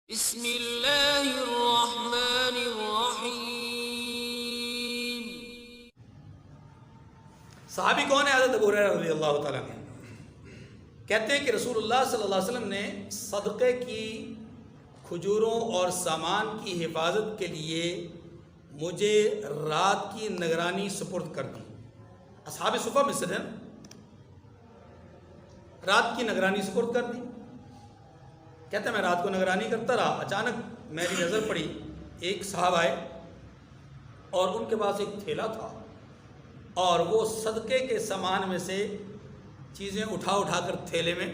بسم اللہ الرحمن الرحیم۔ صحابی کون ہے؟ حضرت ابو ہریرہ رضی اللہ تعالیٰ عنہ کہتے ہیں کہ رسول اللہ صلی اللہ علیہ وسلم نے صدقے کی کھجوروں اور سامان کی حفاظت کے لیے مجھے رات کی نگرانی سپرد کر دی۔ اصحاب صفہ میں سے رات کی نگرانی سپرد کر دی۔ کہتے ہیں میں رات کو نگرانی کرتا رہا، اچانک میری نظر پڑی، ایک صاحب آئے اور ان کے پاس ایک تھیلا تھا اور وہ صدقے کے سامان میں سے چیزیں اٹھا کر تھیلے میں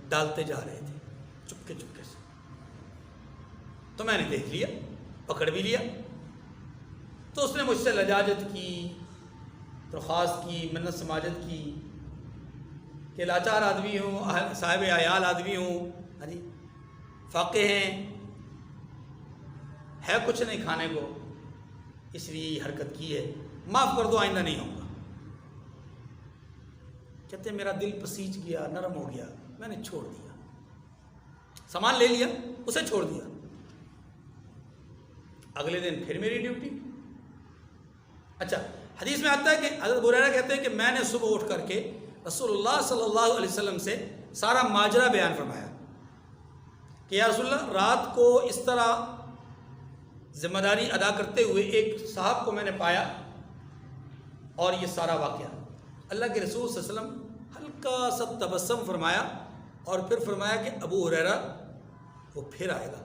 ڈالتے جا رہے تھے چپکے سے۔ تو میں نے دیکھ لیا، پکڑ بھی لیا۔ تو اس نے مجھ سے لجاجت کی، درخواست کی، منت سماجت کی کہ لاچار آدمی ہوں، صاحب عیال آدمی ہوں، ہاں جی، فاقے ہیں، ہے کچھ نہیں کھانے کو، اس لیے یہ حرکت کی ہے، معاف کر دو، آئندہ نہیں ہوگا۔ کہتے میرا دل پسیج گیا، نرم ہو گیا، میں نے چھوڑ دیا، سامان لے لیا، اسے چھوڑ دیا۔ اگلے دن پھر میری ڈیوٹی۔ اچھا، حدیث میں آتا ہے کہ حضرت ابو ہریرہ کہتے ہیں کہ میں نے صبح اٹھ کر کے رسول اللہ صلی اللہ علیہ وسلم سے سارا ماجرا بیان فرمایا کہ یا رسول اللہ، رات کو اس طرح ذمہ داری ادا کرتے ہوئے ایک صاحب کو میں نے پایا اور یہ سارا واقعہ۔ اللہ کے رسول صلی اللہ علیہ وسلم ہلکا سا تبسم فرمایا اور پھر فرمایا کہ ابو ہریرہ وہ پھر آئے گا،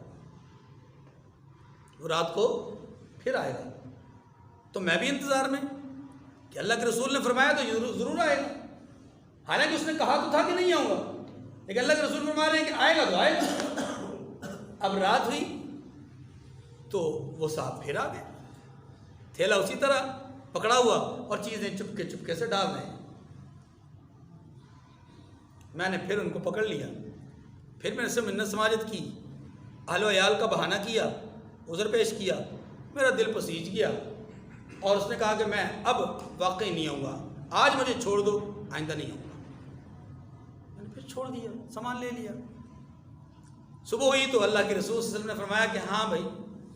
وہ رات کو پھر آئے گا۔ تو میں بھی انتظار میں کہ اللہ کے رسول نے فرمایا تو ضرور آئے گا، حالانکہ اس نے کہا تو تھا کہ نہیں آؤں گا، لیکن اللہ کے رسول فرما رہے ہیں کہ آئے گا تو آئے گا۔ اب رات ہوئی تو وہ صاحب پھر آ گئے، تھیلا اسی طرح پکڑا ہوا اور چیزیں چپکے سے ڈال رہے ہیں۔ میں نے پھر ان کو پکڑ لیا، پھر میں نے سے منت سماجت کی، اہل و عیال کا بہانہ کیا، عذر پیش کیا، میرا دل پسیج گیا اور اس نے کہا کہ میں اب واقعی نہیں آؤں گا، آج مجھے چھوڑ دو، آئندہ نہیں آؤں گا۔ میں نے پھر چھوڑ دیا، سامان لے لیا۔ صبح ہوئی تو اللہ کے رسول صلی اللہ علیہ وسلم نے فرمایا کہ ہاں بھائی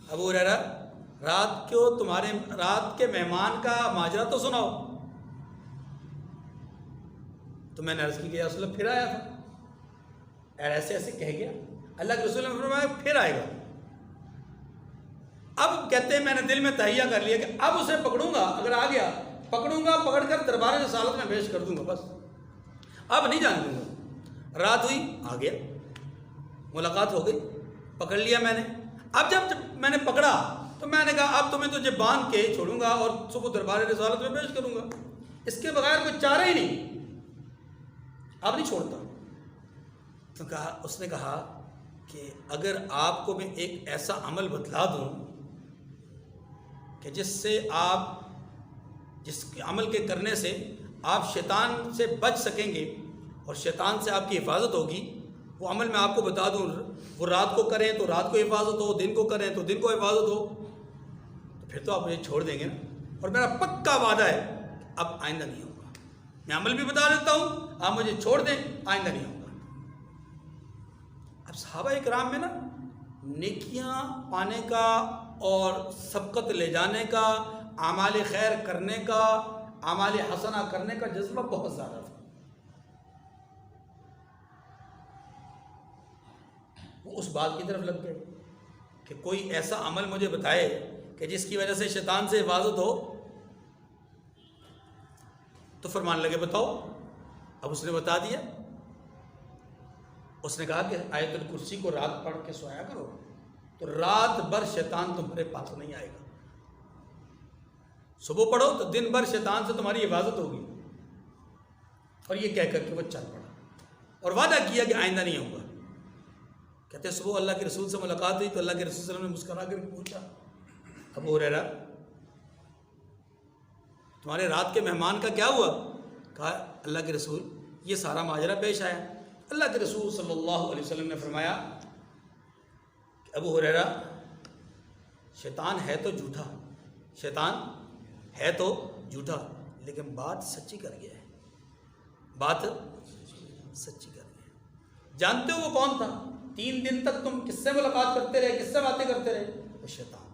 ابو ہریرہ، رات کے مہمان کا ماجرا تو سناؤ۔ تو میں نے عرض کی کہ یا رسول اللہ پھر آیا تھا، ایسے کہہ گیا۔ اللہ کے رسول نے فرمایا پھر آئے گا۔ اب کہتے ہیں میں نے دل میں تہیہ کر لیا کہ اب اسے پکڑوں گا، اگر آ گیا پکڑوں گا، پکڑ کر دربار رسالت میں پیش کر دوں گا، بس اب نہیں جانے دوں گا۔ رات ہوئی، آ گیا، ملاقات ہو گئی، پکڑ لیا میں نے۔ اب جب میں نے پکڑا تو میں نے کہا اب تو میں تجھے باندھ کے چھوڑوں گا اور صبح دربار رسالت میں پیش کروں گا، اس کے بغیر کوئی چارہ ہی نہیں، اب نہیں چھوڑتا۔ تو اس نے کہا کہ اگر آپ کو میں ایک ایسا عمل بتلا دوں کہ جس عمل کے کرنے سے آپ شیطان سے بچ سکیں گے اور شیطان سے آپ کی حفاظت ہوگی، وہ عمل میں آپ کو بتا دوں، وہ رات کو کریں تو رات کو حفاظت ہو، دن کو کریں تو دن کو حفاظت ہو، تو پھر تو آپ مجھے چھوڑ دیں گے نا۔ اور میرا پکا وعدہ ہے اب آئندہ نہیں ہوگا، میں عمل بھی بتا دیتا ہوں، آپ مجھے چھوڑ دیں، آئندہ نہیں ہوگا۔ اب صحابہ اکرام میں نا نیکیاں پانے کا اور سبقت لے جانے کا، اعمال خیر کرنے کا، اعمال حسنہ کرنے کا جذبہ بہت زیادہ تھا۔ وہ اس بات کی طرف لگ گئے کہ کوئی ایسا عمل مجھے بتائے کہ جس کی وجہ سے شیطان سے حفاظت ہو۔ تو فرمان لگے بتاؤ۔ اب اس نے بتا دیا، اس نے کہا کہ آیت الکرسی کو رات پڑھ کے سویا کرو تو رات بھر شیطان تمہارے پاس نہیں آئے گا، صبح پڑھو تو دن بھر شیطان سے تمہاری حفاظت ہوگی۔ اور یہ کہہ کر کے وہ چل پڑا اور وعدہ کیا کہ آئندہ نہیں ہوگا۔ کہتے ہیں صبح اللہ کے رسول سے ملاقات ہوئی تو اللہ کے رسول صلی اللہ علیہ وسلم نے مسکرا کر پوچھا ابو ہریرہ تمہارے رات کے مہمان کا کیا ہوا؟ کہا اللہ کے رسول یہ سارا ماجرا پیش آیا۔ اللہ کے رسول صلی اللہ علیہ وسلم نے فرمایا کہ ابو ہریرہ شیطان ہے تو جھوٹا، لیکن بات سچی کر گیا ہے، بات سچی کر گیا ہے۔ جانتے ہو وہ کون تھا؟ 3 دن تک تم کس سے ملاقات کرتے رہے، کس سے باتیں کرتے رہے؟ وہ شیطان.